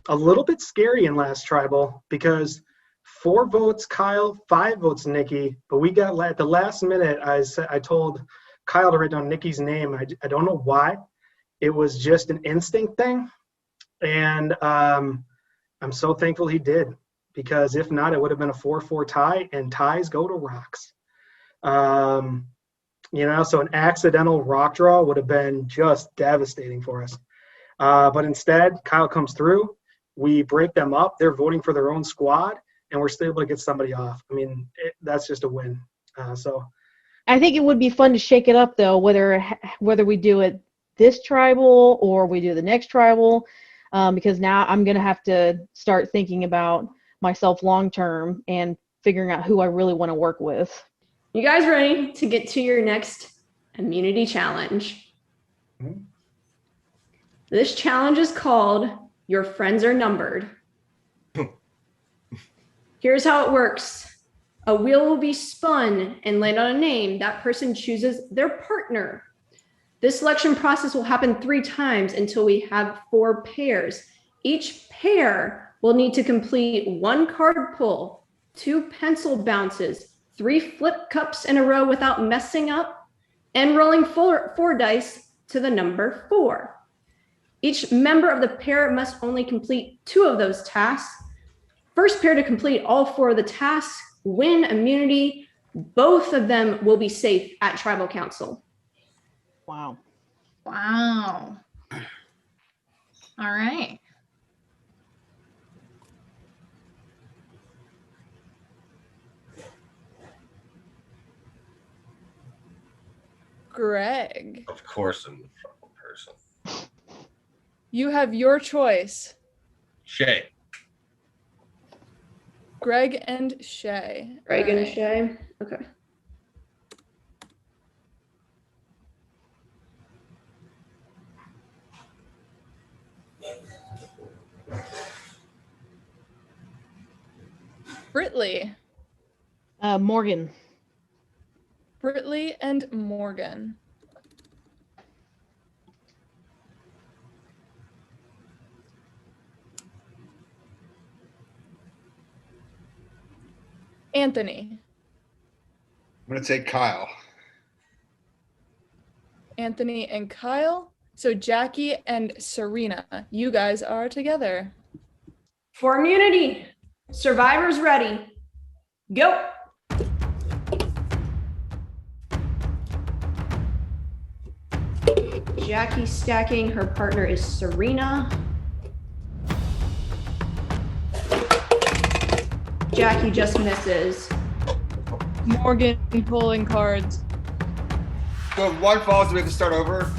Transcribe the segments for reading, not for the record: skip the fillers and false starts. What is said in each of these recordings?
a little bit scary in last tribal because 4 votes Kyle, 5 votes Nikki, but we got at the last minute. I told Kyle to write down Nikki's name. I don't know why. It was just an instinct thing, and I'm so thankful he did, because if not, it would have been a 4-4 tie, and ties go to rocks. So an accidental rock draw would have been just devastating for us. But instead, Kyle comes through. We break them up. They're voting for their own squad, and we're still able to get somebody off. I mean, that's just a win. I think it would be fun to shake it up, though, whether we do it this tribal or we do the next tribal, because now I'm going to have to start thinking about myself long term and figuring out who I really want to work with. You guys ready to get to your next immunity challenge? Mm-hmm. This challenge is called Your Friends Are Numbered. Here's how it works. A wheel will be spun and land on a name. That person chooses their partner. This selection process will happen 3 times until we have 4 pairs. Each pair will need to complete 1 card pull, 2 pencil bounces, 3 flip cups in a row without messing up, and rolling 4 dice to the number 4. Each member of the pair must only complete 2 of those tasks. First pair to complete all 4 of the tasks win immunity. Both of them will be safe at Tribal Council. Wow. All right. Greg. Of course I'm the trouble person. You have your choice. Shea. Greg and Shea. Greg and Shea. Okay. Brittley. Morgan. Brittley and Morgan. Anthony. I'm going to take Kyle. Anthony and Kyle. So Jackie and Serena, you guys are together. For immunity, survivors ready. Go. Jackie stacking. Her partner is Serena. Jackie just misses. Morgan pulling cards. So if 1 falls, do we have to start over?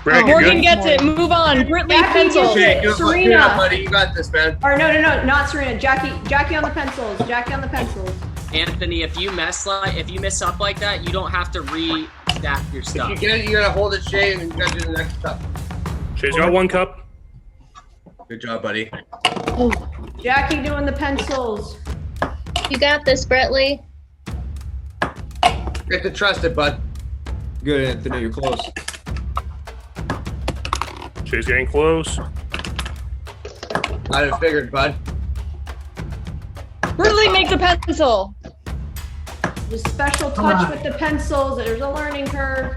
Greg, Morgan gets it. Move on. Brittley pencil. Serena. Buddy, you got this, man. Or no, not Serena. Jackie on the pencils. Jackie on the pencils. Anthony, if you mess up like that, you don't have to re-stack your stuff. If you get it, you gotta hold it, Shea, and then you gotta do the next cup. Shea's got 1 cup. Good job, buddy. Jackie doing the pencils. You got this, Brittley. Get to trust it, bud. Good, Anthony. You're close. Shea's getting close. I figured, bud. Brittley makes a pencil. The special touch with the pencils. There's a learning curve.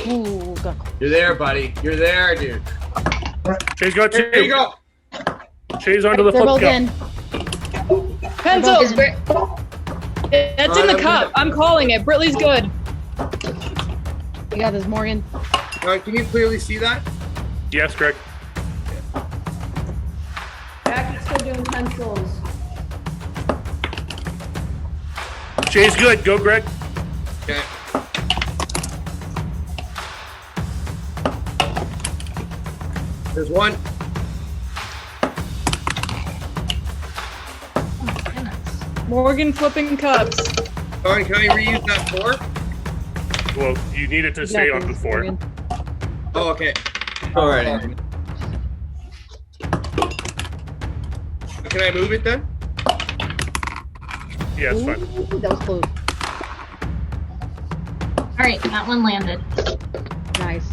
Ooh, go. You're there, buddy. You're there, dude. Shea's got 2. There you go. Shea's onto the They're flip both cup. in. Pencil. That's in the cup. I'm calling it. Brittley's good. You got this, Morgan. Can you clearly see that? Yes, Greg. Jackie's still doing pencils. Shea's good. Go, Greg. Okay. There's 1. Morgan flipping cups. Sorry, can I reuse that 4? Well, you need it to stay on the 4. Morgan. Oh, okay. All right, Anthony. Can I move it then? Yeah, it's fine. Ooh, that was close. All right, that one landed. Nice.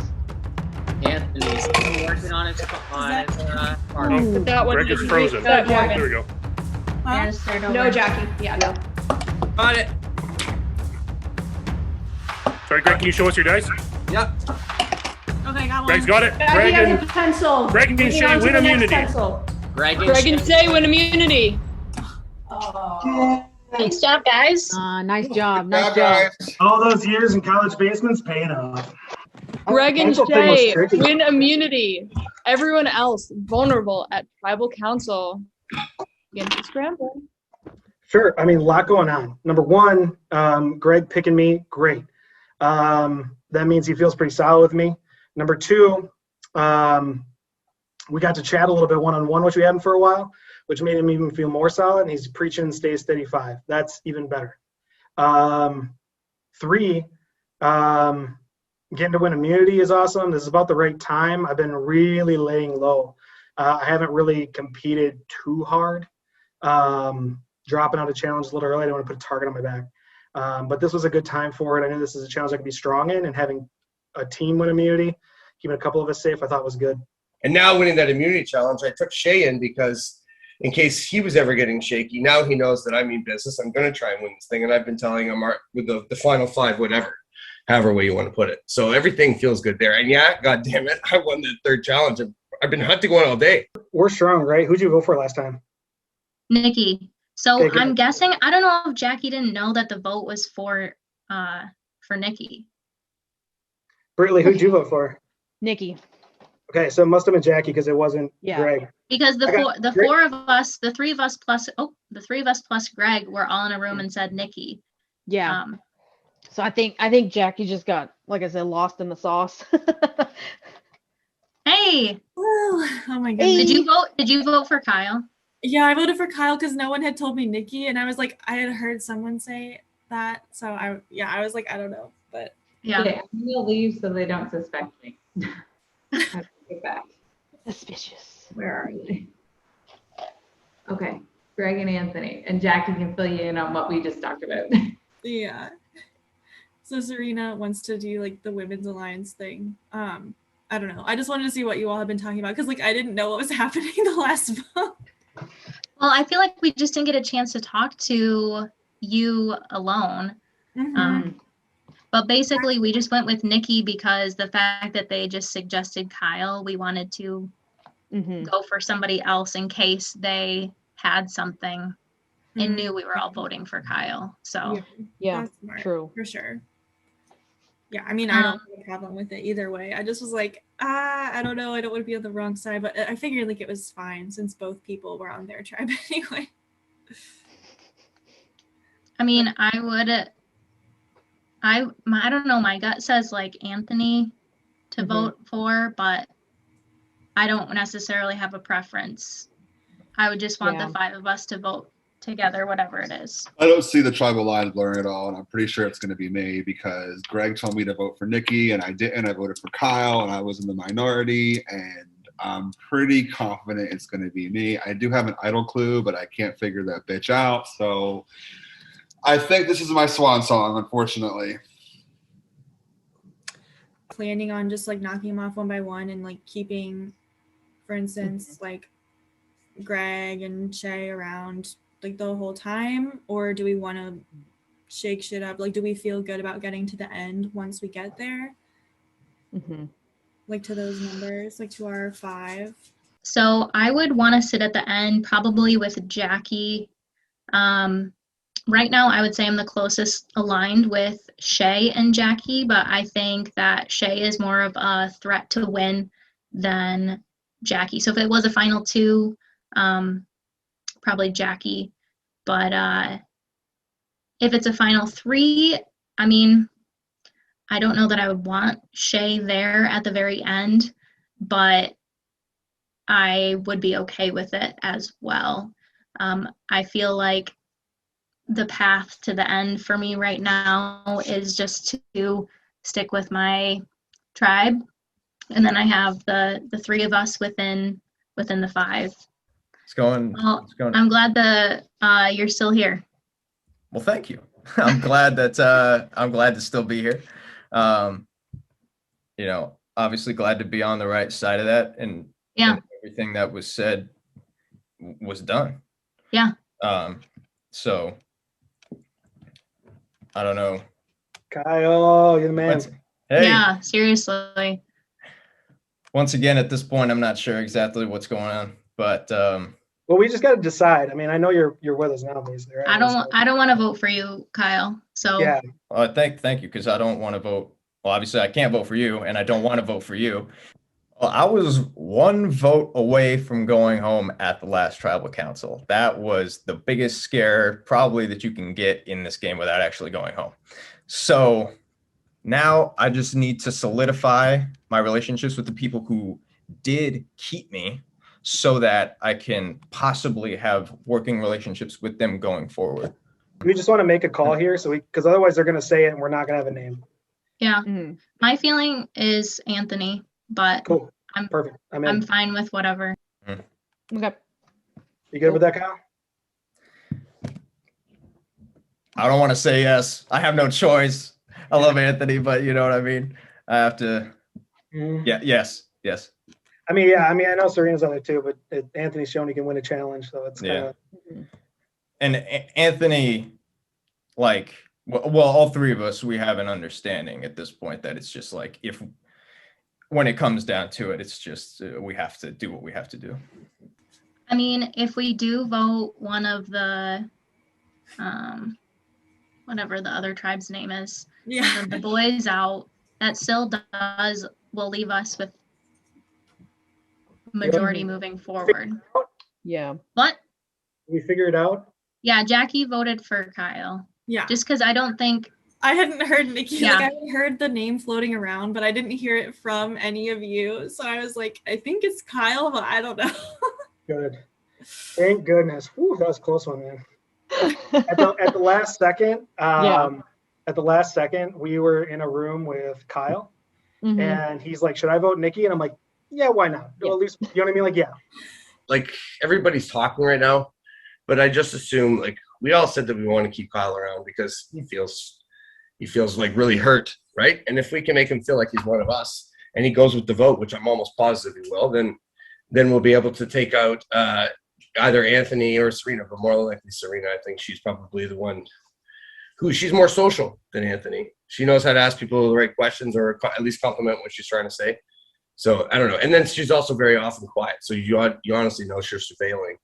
Anthony's still working on his part. Oh, That one Greg is frozen. That There Morgan. we go. Yes, start over. No, Jackie. Yeah, no. Got it. Sorry, Greg, can you show us your dice? Yep. Okay, got one. Greg's got it. Jackie Greg has a and pencil. Greg and Moving Shea on to win the next immunity. pencil. Greg Greg and Shea win immunity. Nice job, guys. Nice job. Nice Job, job. guys. All those years in college basements paying off. Greg and Pencil thing was Shea tricky. win immunity. Everyone else vulnerable at tribal council. Begin to scramble. Sure. I mean, a lot going on. Number one, Greg picking me, great. That means he feels pretty solid with me. Number two, we got to chat a little bit one-on-one, which we hadn't for a while, which made him even feel more solid. And he's preaching stay steady 5. That's even better. 3, getting to win immunity is awesome. This is about the right time. I've been really laying low. I haven't really competed too hard. Dropping out of challenge a little early. I didn't want to put a target on my back. But this was a good time for it. I knew this is a challenge I could be strong in, and having a team win immunity, keeping a couple of us safe, I thought was good. And now winning that immunity challenge, I took Shea in because in case he was ever getting shaky, now he knows that I mean business. I'm going to try and win this thing. And I've been telling him with the final 5, whatever, however way you want to put it. So everything feels good there. And yeah, God damn it, I won the 3rd challenge. I've been hunting one all day. We're strong, right? Who'd you vote for last time? Nikki. So Okay, good. I'm guessing, I don't know if Jackie didn't know that the vote was for Nikki. Brittley, who'd you vote for? Nikki. Okay, so it must have been Jackie because it wasn't Greg. Because the Okay, great. 4 of us, the 3 of us plus Greg were all in a room and said Nikki. Yeah. So I think Jackie just got, like I said, lost in the sauce. Hey, Oh my goodness. did you vote for Kyle? Yeah, I voted for Kyle because no one had told me Nikki, and I was like, I had heard someone say that, so I was like, I don't know, but Yeah. Okay, I'm gonna leave so they don't suspect me. I have to get back. Suspicious. Where are you? Okay, Greg and Anthony, and Jackie can fill you in on what we just talked about. yeah. So Serena wants to do like the Women's Alliance thing. I don't know. I just wanted to see what you all have been talking about because like I didn't know what was happening the last vote. Well, I feel like we just didn't get a chance to talk to you alone. Mm-hmm. But basically, we just went with Nikki because the fact that they just suggested Kyle, we wanted to go for somebody else in case they had something and knew we were all voting for Kyle. So yeah, that's smart, true. For sure. Yeah, I mean, I don't have a problem with it either way. I just was like, I don't know. I don't want to be on the wrong side, but I figured like it was fine since both people were on their tribe anyway. I mean, I don't know. My gut says like Anthony to vote for, but I don't necessarily have a preference. I would just want the 5 of us to vote together, whatever it is. I don't see the tribal line blurring at all, and I'm pretty sure it's going to be me because Greg told me to vote for Nikki, and I didn't. I voted for Kyle, and I was in the minority, and I'm pretty confident it's going to be me. I do have an idol clue, but I can't figure that bitch out, so I think this is my swan song, unfortunately. Planning on just like knocking them off one by one and like keeping, for instance, like Greg and Shea around like the whole time, or do we want to shake shit up? Like, do we feel good about getting to the end once we get there? Like to those numbers, like to our 5. So I would want to sit at the end, probably with Jackie. Right now, I would say I'm the closest aligned with Shea and Jackie, but I think that Shea is more of a threat to win than Jackie. So if it was a final 2, probably Jackie. But if it's a final 3, I mean, I don't know that I would want Shea there at the very end, but I would be okay with it as well. I feel like the path to the end for me right now is just to stick with my tribe. And then I have the 3 of us within the 5. It's going. Well, It's going. I'm glad that you're still here. Well, thank you. I'm glad that I'm glad to still be here. You know, obviously glad to be on the right side of that, and everything that was said was done. Yeah. So I don't know. Kyle, you're the man. Hey. Yeah, seriously. Once again, at this point, I'm not sure exactly what's going on, but well, we just got to decide. I mean, I know you're with us now, basically, right? I don't want to vote for you, Kyle. So yeah. Thank you, because I don't want to vote. Well, obviously, I can't vote for you, and I don't want to vote for you. Well, I was one vote away from going home at the last tribal council. That was the biggest scare probably that you can get in this game without actually going home. So now I just need to solidify my relationships with the people who did keep me so that I can possibly have working relationships with them going forward. We just want to make a call here, because otherwise they're going to say it and we're not going to have a name. Yeah. My feeling is Anthony, but cool. Perfect. I'm fine with whatever. Okay. You good with that, Kyle? I don't want to say yes. I have no choice. I love Anthony, but you know what I mean? I have to. Yeah. Yes. I mean, I know Serena's on there too, but Anthony's shown he can win a challenge, so it's kind of. And Anthony, like, well, all three of us, we have an understanding at this point that it's just like when it comes down to it, it's just we have to do what we have to do. I mean, if we do vote one of the, whatever the other tribe's name is, one of the boys out, that still will leave us with majority moving forward. Yeah. What? We figure it out? Yeah, Jackie voted for Kyle. Yeah. Just because I don't think. I hadn't heard Nikki. Yeah. Like, I heard the name floating around, but I didn't hear it from any of you. So I was like, I think it's Kyle, but I don't know. Good. Thank goodness. Whew, that was a close one, man. At the last second, at the last second, we were in a room with Kyle, and he's like, "Should I vote Nikki?" And I'm like, "Yeah, why not? Well, at least you know what I mean." Like, yeah. Like everybody's talking right now, but I just assume like we all said that we want to keep Kyle around because he feels like really hurt, right? And if we can make him feel like he's one of us, and he goes with the vote, which I'm almost positive he will, then we'll be able to take out either Anthony or Serena, but more likely Serena. I think she's probably the one she's more social than Anthony. She knows how to ask people the right questions or at least compliment what she's trying to say. So I don't know. And then she's also very often quiet. So you honestly know she's surveilling.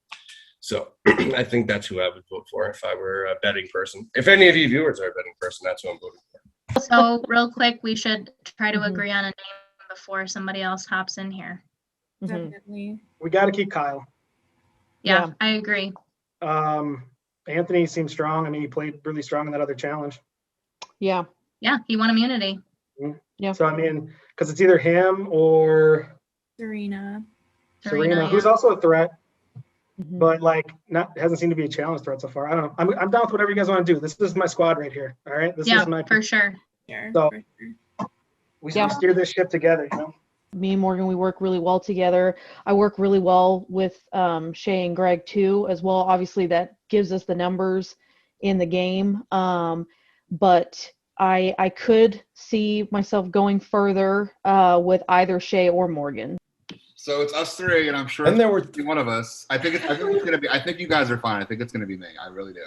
So I think that's who I would vote for if I were a betting person. If any of you viewers are a betting person, that's who I'm voting for. So real quick, we should try to agree on a name before somebody else hops in here. Definitely. We got to keep Kyle. Yeah, I agree. Anthony seems strong. I mean, he played really strong in that other challenge. Yeah. Yeah, he won immunity. Yeah. So, I mean, because it's either him or Serena, who's also a threat, but like hasn't seemed to be a challenge threat so far. I don't know. I'm down with whatever you guys want to do. This is my squad right here. All right. This is my for sure. So we steer this ship together, you know. Me and Morgan, we work really well together. I work really well with Shea and Greg too, as well. Obviously, that gives us the numbers in the game. But I could see myself going further with either Shea or Morgan. So it's us three, and I'm sure there were one of us. I think it's gonna be. I think you guys are fine. I think it's gonna be me. I really do.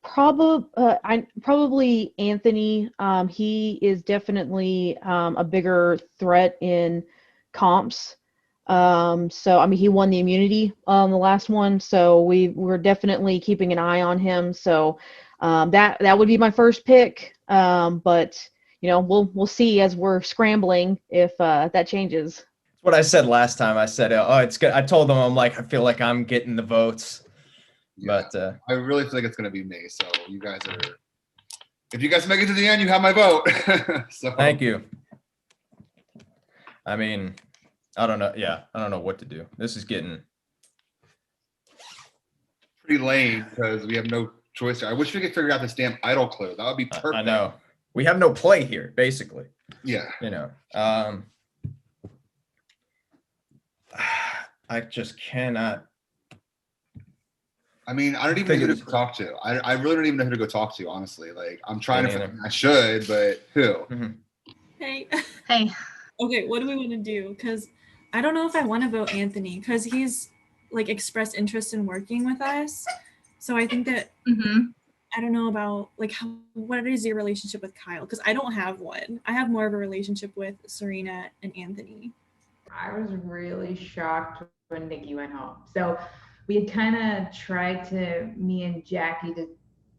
Probably Anthony. He is definitely a bigger threat in comps. So I mean, he won the immunity on the last one, so we're definitely keeping an eye on him. So that would be my first pick. But you know, we'll see as we're scrambling if that changes. That's what I said last time. I said, "Oh, it's good." I told them, I'm like, I feel like I'm getting the votes. Yeah, but I really think it's going to be me. So you guys if you guys make it to the end, you have my vote. So thank you. I mean, I don't know. Yeah, I don't know what to do. This is getting pretty lame because we have no choice here. I wish we could figure out this damn idol clue. That would be perfect. I know. We have no play here, basically. Yeah. You know, I just cannot. I mean, I don't even know who to talk to. I really don't even know who to go talk to, honestly. Like, I'm trying to. I should, but who? Hey. Hey. Okay, what do we want to do? Because I don't know if I want to vote Anthony because he's like expressed interest in working with us. So I think that I don't know about like what is your relationship with Kyle? Because I don't have one. I have more of a relationship with Serena and Anthony. I was really shocked when Nikki went home. So we had kind of tried me and Jackie to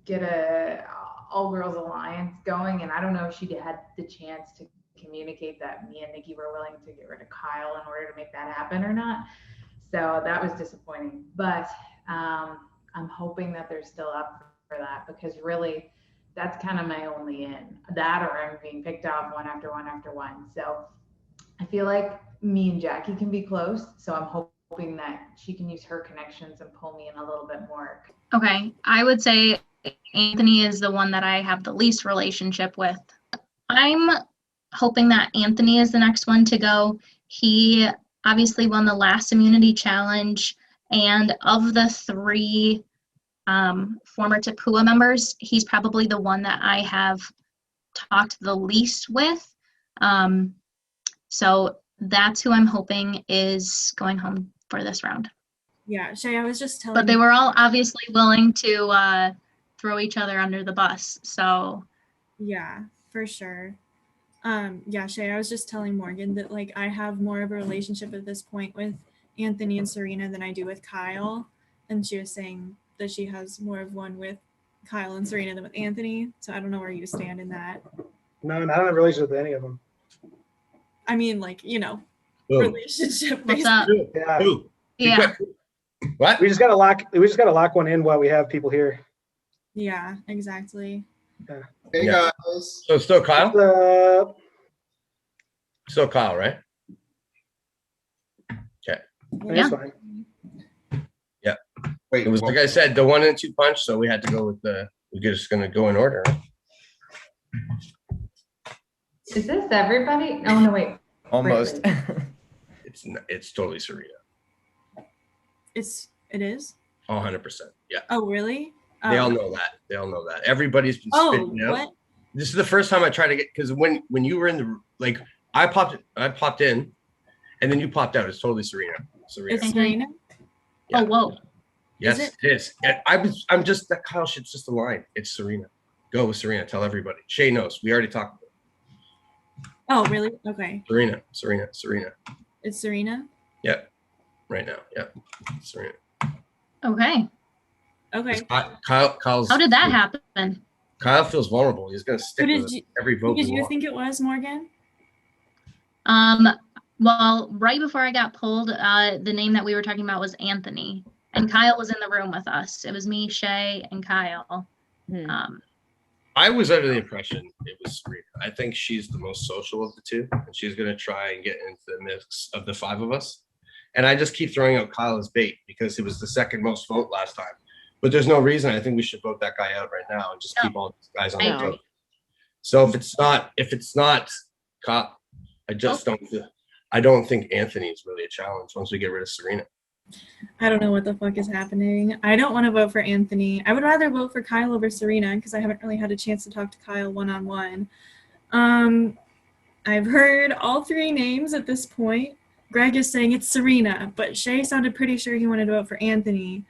get a all-girls alliance going, and I don't know if she had the chance to communicate that me and Nikki were willing to get rid of Kyle in order to make that happen or not. So that was disappointing. But I'm hoping that they're still up for that, because really that's kind of my only in. That or I'm being picked off one after one after one. So I feel like me and Jackie can be close. So I'm hoping that she can use her connections and pull me in a little bit more. Okay, I would say Anthony is the one that I have the least relationship with. I'm hoping that Anthony is the next one to go. He obviously won the last immunity challenge, and of the 3 former Tapua members, he's probably the one that I have talked the least with. So that's who I'm hoping is going home for this round. Yeah, Shea, I was just telling But they were all obviously willing to throw each other under the bus. So yeah, for sure. Yeah, Shea, I was just telling Morgan that like I have more of a relationship at this point with Anthony and Serena than I do with Kyle. And she was saying that she has more of one with Kyle and Serena than with Anthony. So I don't know where you stand in that. No, I don't have a relationship with any of them. I mean, like, you know, Who? relationship what's based. up? Yeah. Who? Yeah. What? We just gotta lock one in while we have people here. Yeah, exactly. Hey Yeah. guys. So still Kyle? What's up? Still Kyle, right? Okay. That's fine. Yeah. Wait, It was like I said, the 1-2 punch, so we had to go with we're just gonna go in order. Is this everybody? Oh, no, wait. Almost. It's totally Serena. It is? 100%. Yeah. Oh, really? They all know that. They all know that. Everybody's been Oh, spitting out. what? This is the first time I tried to get, because when you were in the, like, I popped in, and then you popped out. It's totally Serena. It's Serena? Yeah. Oh, whoa. Yes, Is it is. And I'm just, that Kyle shit's just a line. It's Serena. Go with Serena. Tell everybody. Shea knows. We already talked about it. Oh, really? Okay. Serena. It's Serena? Yep. Right now. Yep. Serena. Okay. Okay. Kyle's. How did that happen? Kyle feels vulnerable. He's going to stick with every vote. Who did we you want. think it was, Morgan? Well, right before I got pulled, the name that we were talking about was Anthony, and Kyle was in the room with us. It was me, Shea, and Kyle. I was under the impression it was Serena. I think she's the most social of the two, and she's going to try and get into the mix of the 5 of us. And I just keep throwing out Kyle as bait because he was the second most vote last time. But there's no reason. I think we should vote that guy out right now and just keep all these guys on the vote. So if it's not Kyle, I don't think Anthony is really a challenge once we get rid of Serena. I don't know what the fuck is happening. I don't want to vote for Anthony. I would rather vote for Kyle over Serena because I haven't really had a chance to talk to Kyle one-on-one. I've heard all 3 names at this point. Greg is saying it's Serena, but Shea sounded pretty sure he wanted to vote for Anthony.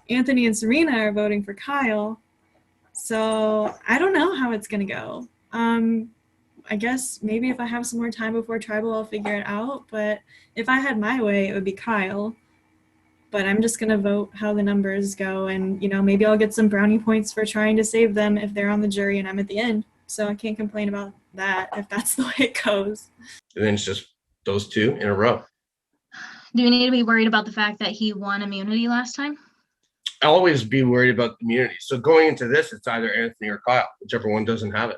Anthony and Serena are voting for Kyle. So I don't know how it's going to go. I guess maybe if I have some more time before Tribal, I'll figure it out. But if I had my way, it would be Kyle. But I'm just going to vote how the numbers go. And, you know, maybe I'll get some brownie points for trying to save them if they're on the jury and I'm at the end. So I can't complain about that if that's the way it goes. And then it's just those 2 in a row. Do you need to be worried about the fact that he won immunity last time? I'll always be worried about the immunity. So going into this, it's either Anthony or Kyle, whichever one doesn't have it.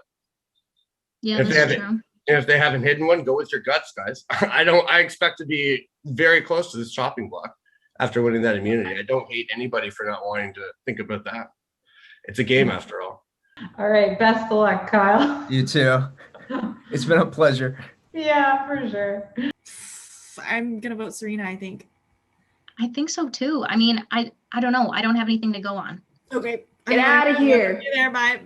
Yeah, that's true. And if they haven't hidden one, go with your guts, guys. I expect to be very close to this chopping block after winning that immunity. I don't hate anybody for not wanting to think about that. It's a game after all. All right. Best of luck, Kyle. You too. It's been a pleasure. Yeah, for sure. I'm going to vote Serena, I think. I think so too. I mean, I don't know. I don't have anything to go on. Okay. Get out of here. There, bye.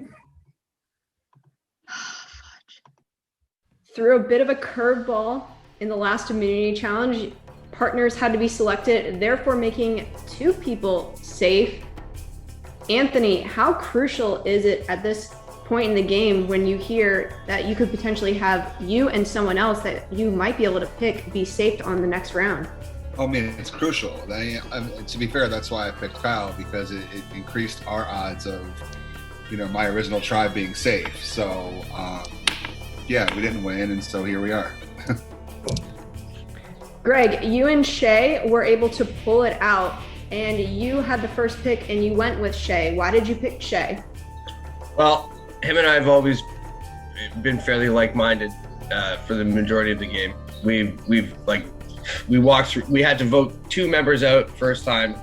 threw a bit of a curveball in the last immunity challenge. Partners had to be selected, therefore making 2 people safe. Anthony, how crucial is it at this point in the game when you hear that you could potentially have you and someone else that you might be able to pick be safe on the next round? I mean, it's crucial. To be fair, that's why I picked Kyle, because it increased our odds of, my original tribe being safe. So, yeah, we didn't win, and so here we are. Greg, you and Shea were able to pull it out, and you had the first pick, and you went with Shea. Why did you pick Shea? Well, him and I have always been fairly like-minded for the majority of the game. We walked through. We had to vote 2 members out first time.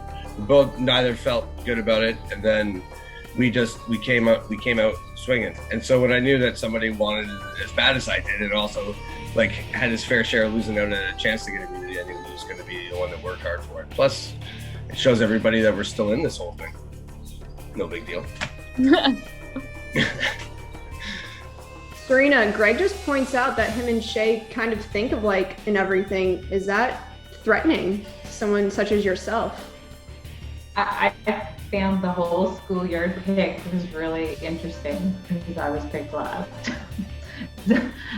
Neither felt good about it, and then we came out swinging. And so when I knew that somebody wanted it as bad as I did, and also had his fair share of losing out and a chance to get immunity, I knew he was going to be the one that worked hard for it. Plus, it shows everybody that we're still in this whole thing. No big deal. Serena, Greg just points out that him and Shea kind of think of like in everything. Is that threatening to someone such as yourself? I found the whole schoolyard pick was really interesting because I was picked last.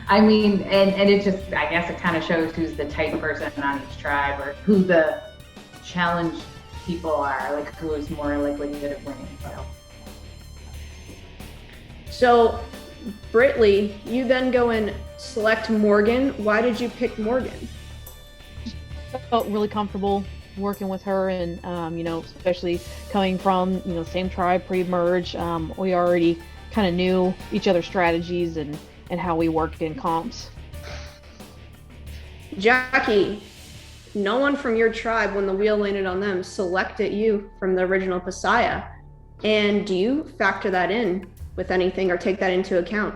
I mean, and it just, I guess it kind of shows who's the tight person on each tribe, or who the challenge people are, like who is more likely to winning. So, Brittley, you then go and select Morgan. Why did you pick Morgan? I felt really comfortable working with her, and especially coming from same tribe pre-merge. We already kind of knew each other's strategies and how we worked in comps. Jackie, no one from your tribe, when the wheel landed on them, selected you from the original Pasaya. And do you factor that in with anything or take that into account?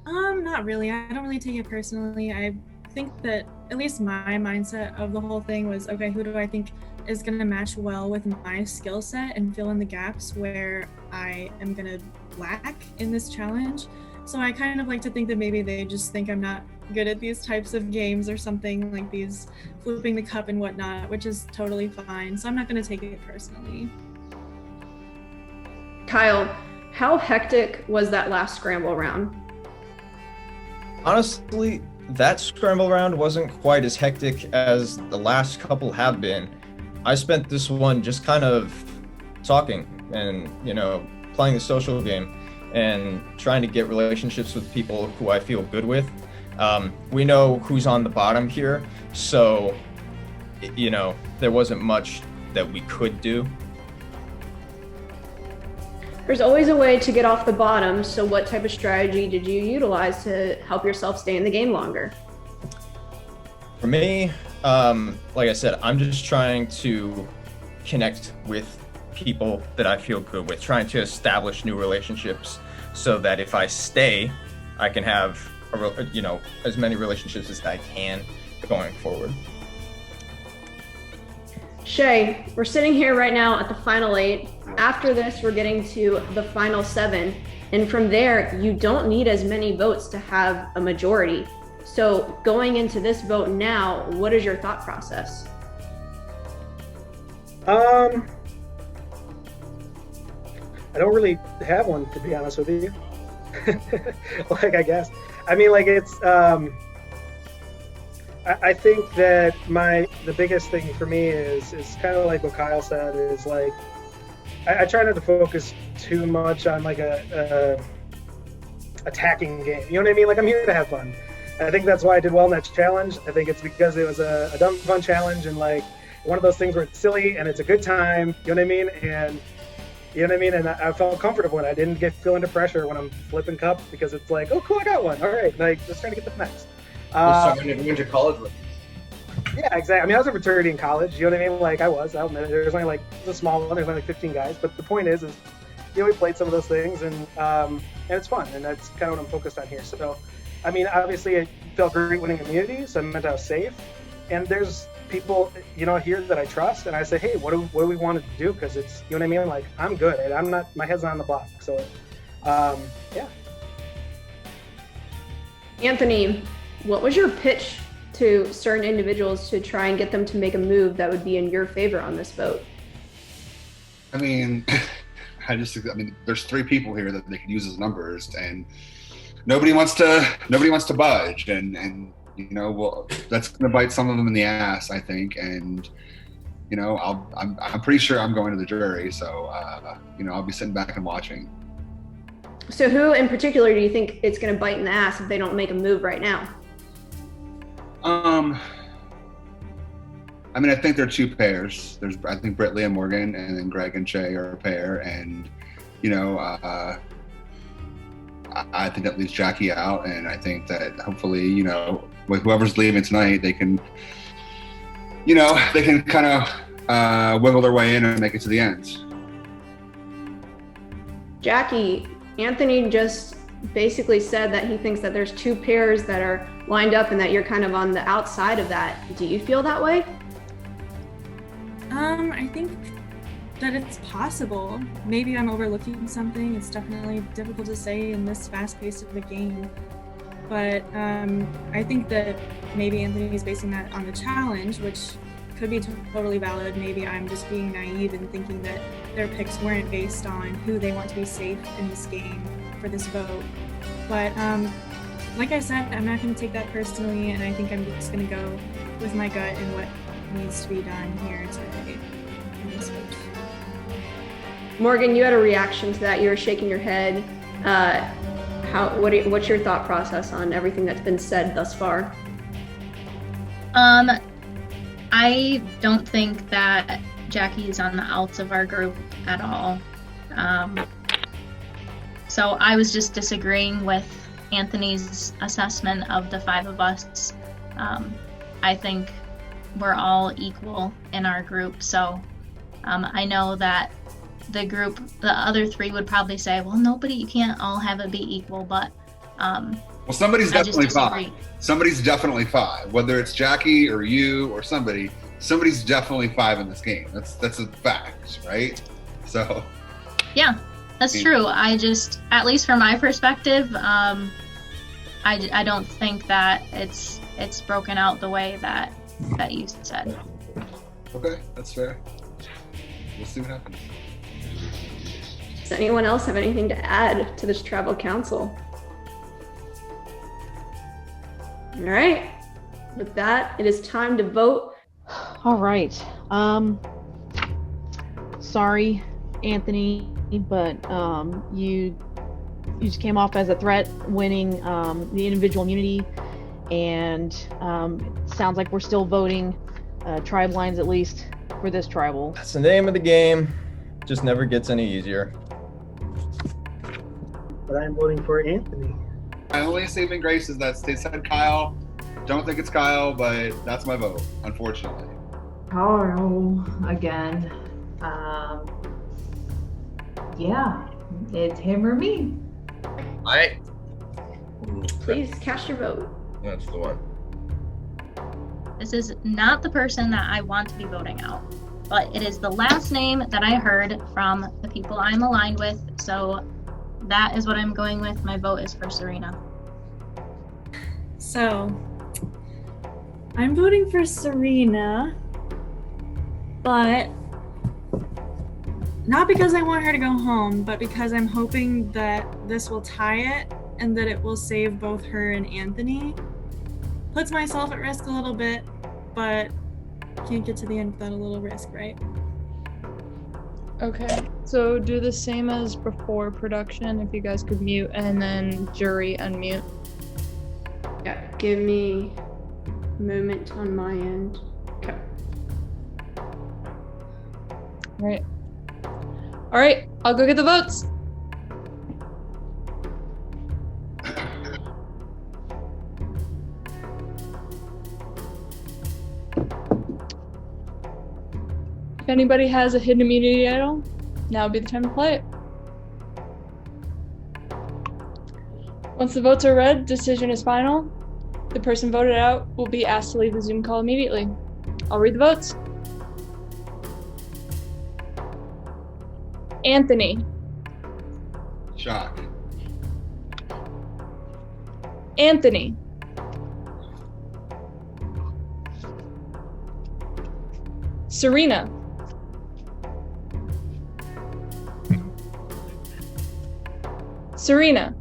Not really. I don't really take it personally. I think that at least my mindset of the whole thing was, okay, who do I think is going to match well with my skill set and fill in the gaps where I am going to lack in this challenge? So I kind of like to think that maybe they just think I'm not good at these types of games or something like these, flipping the cup and whatnot, which is totally fine. So I'm not going to take it personally. Kyle, how hectic was that last scramble round? Honestly, that scramble round wasn't quite as hectic as the last couple have been. I spent this one just kind of talking and, playing the social game and trying to get relationships with people who I feel good with. We know who's on the bottom here, so, there wasn't much that we could do. There's always a way to get off the bottom, so what type of strategy did you utilize to help yourself stay in the game longer? For me, like I said, I'm just trying to connect with people that I feel good with, trying to establish new relationships so that if I stay, I can have, as many relationships as I can going forward. Shea, we're sitting here right now at the final 8. After this, we're getting to the final 7. And from there, you don't need as many votes to have a majority. So going into this vote now, what is your thought process? I don't really have one, to be honest with you. I guess. I mean, it's, I think that the biggest thing for me is kind of like what Kyle said, is I try not to focus too much on a attacking game. You know what I mean? I'm here to have fun. I think that's why I did well in that challenge. I think it's because it was a dumb fun challenge, and one of those things where it's silly and it's a good time. You know what I mean? And you know what I mean? And I felt comfortable, and I didn't feel under pressure when I'm flipping cups, because it's oh cool, I got one. All right, just trying to get the next. Someone you went to college with. Yeah, exactly. I mean, I was a fraternity in college. You know what I mean? I'll admit it. There's only it was a small one. There's only 15 guys. But the point is we played some of those things, and it's fun, and that's kind of what I'm focused on here. So, I mean, obviously, it felt great winning immunity, so I meant I was safe. And there's people, here that I trust, and I say, hey, what do we want to do? Because it's, you know what I mean? I'm good. My head's not on the block. So, yeah. Anthony, what was your pitch to certain individuals to try and get them to make a move that would be in your favor on this vote? I mean, there's 3 people here that they could use as numbers, and nobody wants to budge, and well, that's going to bite some of them in the ass, I think, and I'm pretty sure I'm going to the jury, so I'll be sitting back and watching. So who in particular do you think it's going to bite in the ass if they don't make a move right now? I think there are 2 pairs. I think Brittley and Morgan, and then Greg and Shea are a pair, and I think that leaves Jackie out, and I think that hopefully, with whoever's leaving tonight, they can kind of wiggle their way in and make it to the end. Jackie, Anthony just basically said that he thinks that there's 2 pairs that are lined up and that you're kind of on the outside of that. Do you feel that way? I think that it's possible. Maybe I'm overlooking something. It's definitely difficult to say in this fast pace of the game. But I think that maybe Anthony's basing that on the challenge, which could be totally valid. Maybe I'm just being naive and thinking that their picks weren't based on who they want to be safe in this game for this vote. But like I said, I'm not going to take that personally, and I think I'm just going to go with my gut and what needs to be done here today in this vote. Morgan, you had a reaction to that. You were shaking your head. What's your thought process on everything that's been said thus far? I don't think that Jackie is on the outs of our group at all. So I was just disagreeing with Anthony's assessment of the 5 of us. I think we're all equal in our group. So I know that the other 3 would probably say, well, you can't all have it be equal, but well, somebody's definitely 5. Somebody's definitely 5, whether it's Jackie or you or somebody's definitely 5 in this game. That's a fact, right? So yeah, that's true. I just, at least from my perspective, I don't think that it's broken out the way that you said. Okay, that's fair. We'll see what happens. Does anyone else have anything to add to this tribal council? All right. With that, it is time to vote. All right. Sorry, Anthony, but you just came off as a threat, winning the individual immunity, and it sounds like we're still voting tribe lines, at least for this tribal. That's the name of the game. Just never gets any easier. But I'm voting for Anthony. My only saving grace is that they said Kyle. Don't think it's Kyle, but that's my vote, unfortunately. Oh, again. Yeah, it's him or me. Please cast your vote. That's the one. This is not the person that I want to be voting out, but it is the last name that I heard from the people I'm aligned with, so that is what I'm going with. My vote is for Serena. So, I'm voting for Serena, but not because I want her to go home, but because I'm hoping that this will tie it and that it will save both her and Anthony. Puts myself at risk a little bit, but can't get to the end without a little risk, right? Okay, so do the same as before production, if you guys could mute, and then jury unmute. Yeah, give me a moment on my end. Okay. All right, I'll go get the votes. If anybody has a hidden immunity idol, now would be the time to play it. Once the votes are read, decision is final. The person voted out will be asked to leave the Zoom call immediately. I'll read the votes. Anthony. Shock. Anthony. Serena. Serena.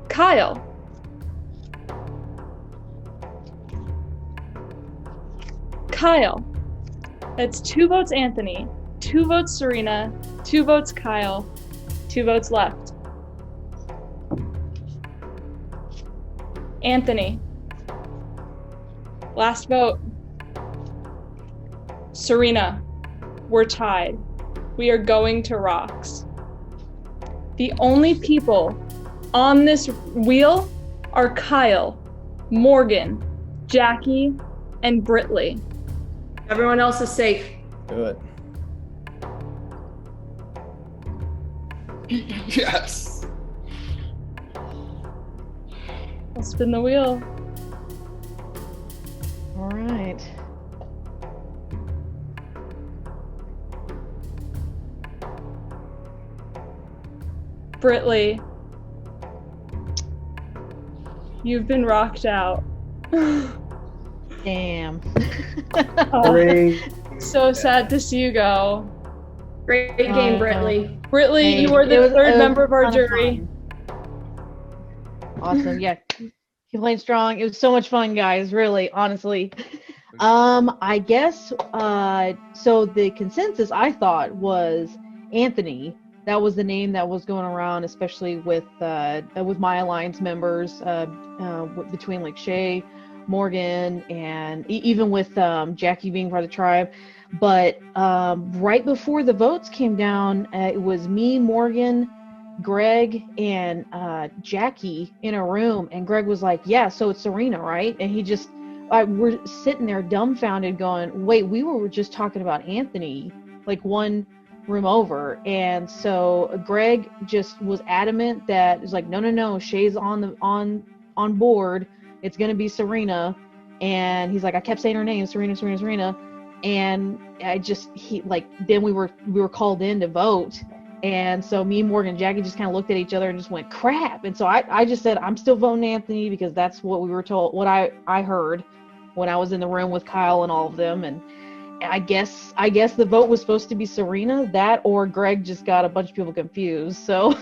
Kyle. Kyle. That's 2 votes Anthony, 2 votes Serena, 2 votes Kyle, 2 votes left. Anthony. Last vote. Serena. We're tied. We are going to rocks. The only people on this wheel are Kyle, Morgan, Jackie, and Brittley. Everyone else is safe. Good. Yes. I'll spin the wheel. All right. Brittley, you've been rocked out. Damn. Great. So sad to see you go. Great game, Brittley. Brittley, Hey, you were it the was- third it was member of a our ton of jury. Awesome. Yeah. Keep playing strong. It was so much fun, guys. Really, honestly. I guess so the consensus I thought was Anthony. That was the name that was going around, especially with my alliance members, between like Shea, Morgan, and even with Jackie being part of the tribe. But right before the votes came down, it was me, Morgan, Greg, and Jackie in a room, and Greg was like, "Yeah, so it's Serena, right?" And he just, we're sitting there dumbfounded, going, "Wait, we were just talking about Anthony, like one room over." And so Greg just was adamant that it's like, no, Shea's on board. It's gonna be Serena. And he's like, I kept saying her name, Serena. And then we were called in to vote. And so me, Morgan, and Jackie just kind of looked at each other and just went, crap. And so I just said, I'm still voting Anthony, because that's what we were told, what I heard when I was in the room with Kyle and all of them. And I guess the vote was supposed to be Serena, that, or Greg just got a bunch of people confused. So